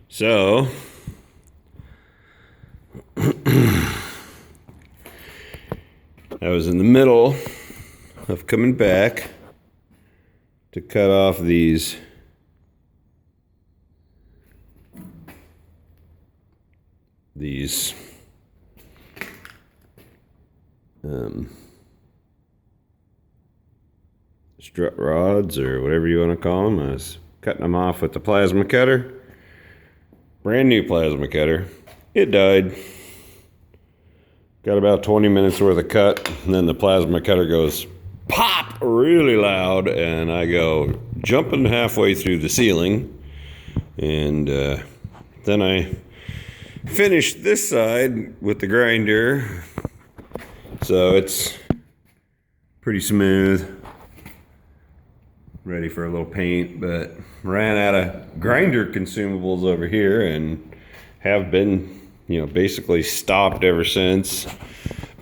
So, I was in the middle of coming back to cut off these strut rods, or whatever you want to call them. I was cutting them off with the plasma cutter. Brand new plasma cutter. It died. Got about 20 minutes worth of cut, and then the plasma cutter goes pop really loud, and I go jumping halfway through the ceiling. And then I finished this side with the grinder, so it's pretty smooth, ready for a little paint, but ran out of grinder consumables over here and have been, basically stopped ever since.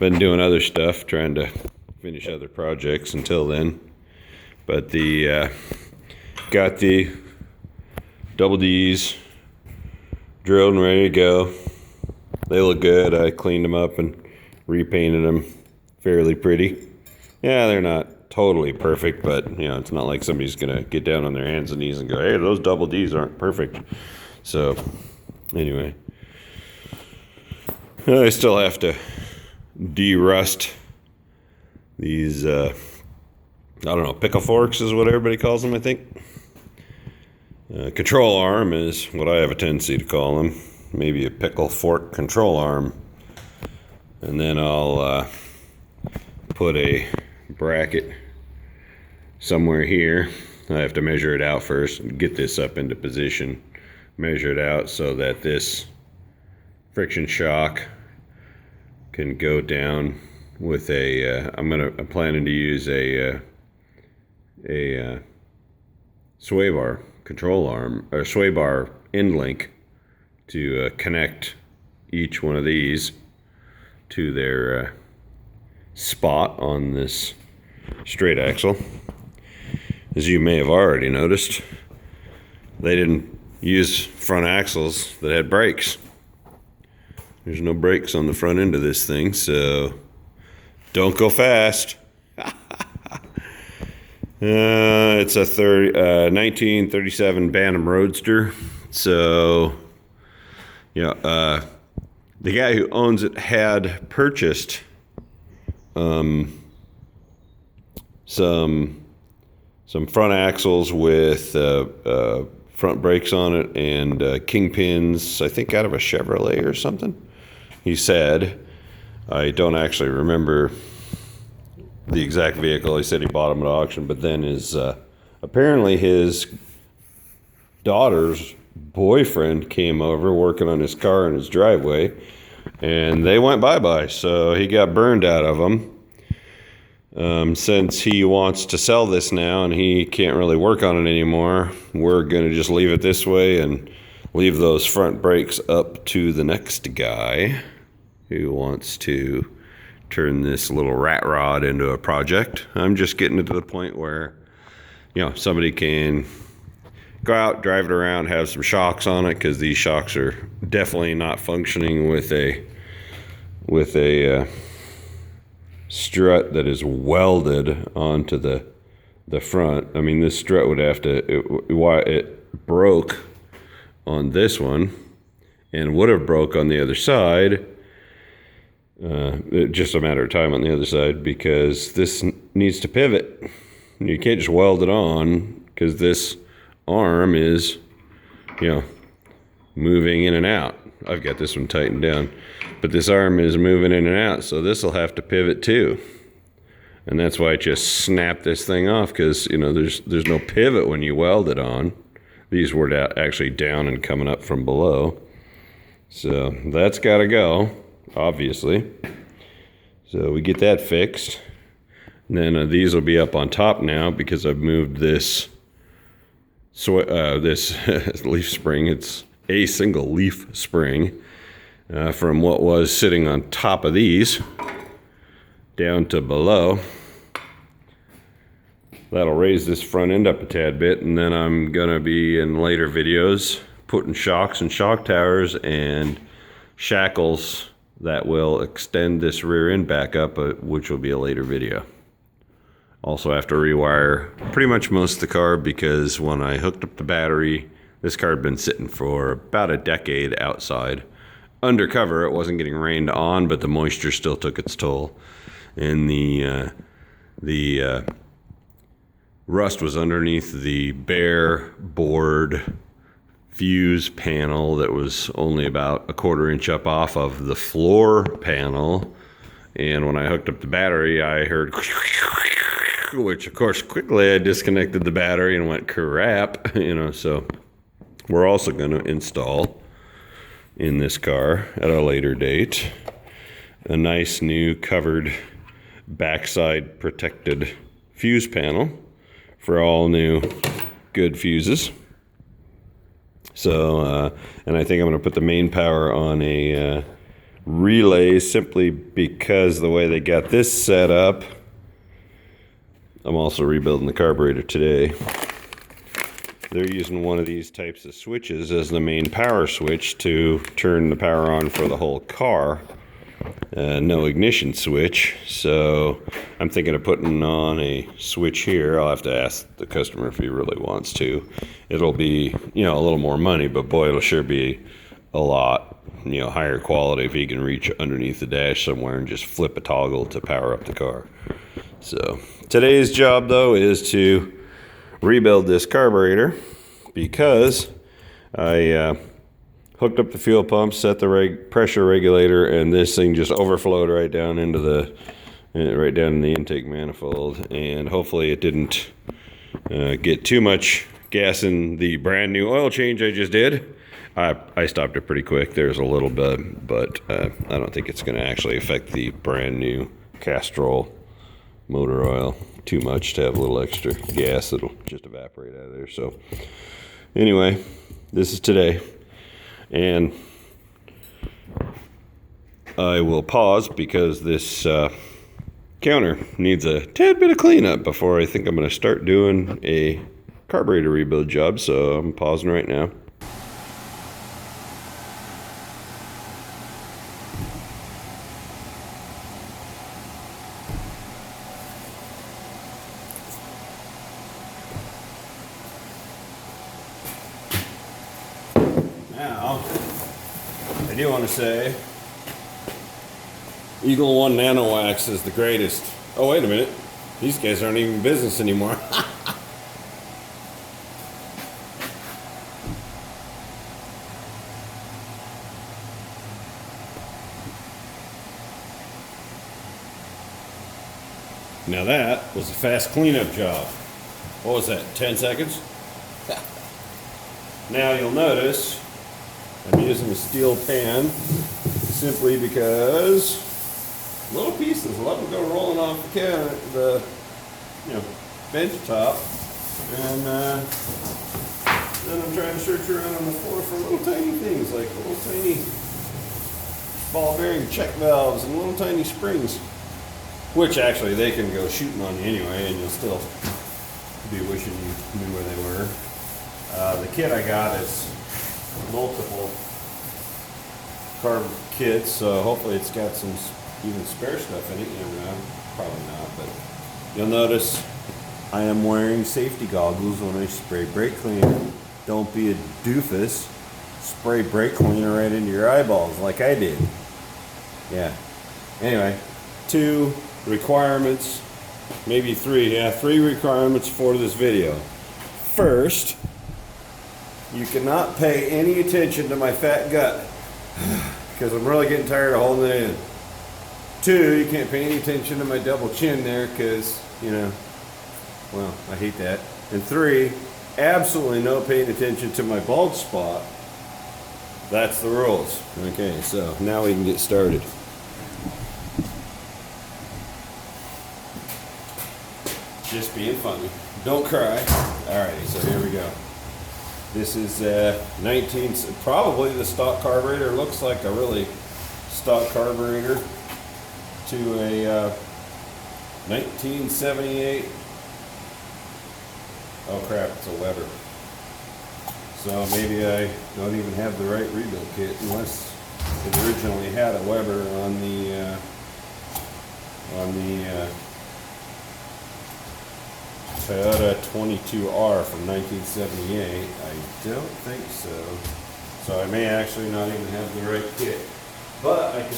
Been doing other stuff, trying to finish other projects until then. But got the double D's drilled and ready to go. They look good. I cleaned them up and repainted them fairly pretty. Yeah, they're not totally perfect, but it's not like somebody's gonna get down on their hands and knees and go, hey, those double D's aren't perfect. So anyway, I still have to de-rust these I don't know, pickle forks is what everybody calls them, I think. Control arm is what I have a tendency to call them. Maybe a pickle fork control arm. And then I'll put a bracket somewhere here. I have to measure it out first and get this up into position. Measure it out so that this friction shock can go down with a I'm planning to use a sway bar control arm, or sway bar end link, to connect each one of these to their spot on this straight axle. As you may have already noticed, they didn't use front axles that had brakes. There's no brakes on the front end of this thing, so don't go fast. It's a 1937 Bantam Roadster. So, the guy who owns it had purchased some front axles with front brakes on it and kingpins, I think out of a Chevrolet or something. He said, I don't actually remember the exact vehicle. He said he bought them at auction, but then apparently his daughter's boyfriend came over working on his car in his driveway, and they went bye-bye, so he got burned out of them. Since he wants to sell this now and he can't really work on it anymore, we're going to just leave it this way and leave those front brakes up to the next guy who wants to turn this little rat rod into a project. I'm just getting it to the point where, somebody can go out, drive it around, have some shocks on it, because these shocks are definitely not functioning with a strut that is welded onto the front. I mean, this strut would have to, it broke on this one and would have broke on the other side. Just a matter of time on the other side, because this needs to pivot. You can't just weld it on, because this arm is, moving in and out. I've got this one tightened down, but this arm is moving in and out, so this will have to pivot too. And that's why I just snapped this thing off, because there's no pivot when you weld it on. These were actually down and coming up from below, so that's got to go, obviously. So we get that fixed, and then these will be up on top now, because I've moved this leaf spring. It's a single leaf spring from what was sitting on top of these down to below. That'll raise this front end up a tad bit, and then I'm gonna be in later videos putting shocks and shock towers and shackles that will extend this rear end back up, which will be a later video. Also have to rewire pretty much most of the carb, because when I hooked up the battery, this carb had been sitting for about a decade outside. Undercover, it wasn't getting rained on, but the moisture still took its toll. And the rust was underneath the bare board fuse panel that was only about a 1/4 inch up off of the floor panel. And when I hooked up the battery, I heard, which of course quickly I disconnected the battery and went, crap, you know. So we're also going to install in this car at a later date a nice new covered backside protected fuse panel for all new good fuses. So and I think I'm going to put the main power on a relay, simply because the way they got this set up. I'm also rebuilding the carburetor today. They're using one of these types of switches as the main power switch to turn the power on for the whole car. No ignition switch. So I'm thinking of putting on a switch here. I'll have to ask the customer if he really wants to. It'll be, you know, a little more money, but boy, it'll sure be a lot, you know, higher quality if he can reach underneath the dash somewhere and just flip a toggle to power up the car. So today's job, though, is to rebuild this carburetor, because I hooked up the fuel pump, set the pressure regulator, and this thing just overflowed right down into the in the intake manifold. And hopefully it didn't get too much gas in the brand new oil change I just did. I stopped it pretty quick. There's a little bit, but I don't think it's going to actually affect the brand new Castrol motor oil too much to have a little extra gas that'll just evaporate out of there. So anyway, this is today, and I will pause because this counter needs a tad bit of cleanup before I think I'm going to start doing a carburetor rebuild job. So I'm pausing right now. Now, I do want to say Eagle One Nano Wax is the greatest. Oh, wait a minute. These guys aren't even in business anymore. Now that was a fast cleanup job. What was that, 10 seconds? Now you'll notice I'm using a steel pan simply because little pieces let them go rolling off the bench top, and then I'm trying to search around on the floor for little tiny things like little tiny ball bearing check valves and little tiny springs, which actually they can go shooting on you anyway, and you'll still be wishing you knew where they were. The kit I got is multiple carb kits, so hopefully it's got some even spare stuff in it. You never know, probably not, but you'll notice I am wearing safety goggles when I spray brake cleaner. Don't be a doofus. Spray brake cleaner right into your eyeballs like I did. Yeah. Anyway, 2 requirements, maybe 3. Yeah, 3 requirements for this video. First, you cannot pay any attention to my fat gut because I'm really getting tired of holding it in. 2, you can't pay any attention to my double chin there because, well, I hate that. And 3, absolutely no paying attention to my bald spot. That's the rules. Okay, so now we can get started. Just being funny. Don't cry. Alrighty, so here we go. This is 19, probably the stock carburetor. Looks like a really stock carburetor to a 1978. Oh crap, it's a Weber. So maybe I don't even have the right rebuild kit unless it originally had a Weber on the Toyota 22R from 1978. I don't think so. So I may actually not even have the right kit. But I can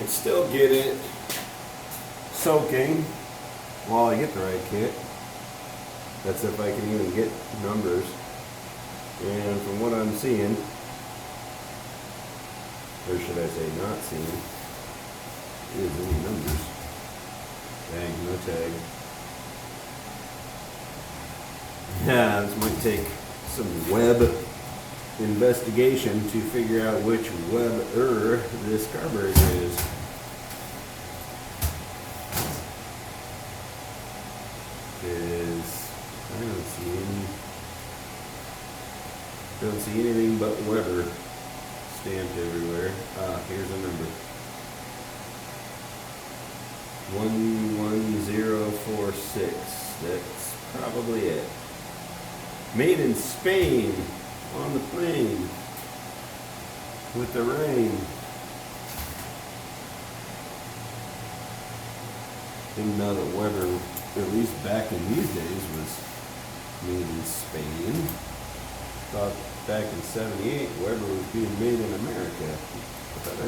still get it soaking while I get the right kit. That's if I can even get numbers. And from what I'm seeing, or should I say not seeing, is any numbers. Dang, no tag. Yeah, this might take some web investigation to figure out which Weber this carburetor is. I don't see anything but Weber stamped everywhere. Here's a number. 11046. That's probably it. Made in Spain on the plane with the rain. Didn't know that Weber, at least back in these days, was made in Spain. Thought back in '78 Weber was being made in America.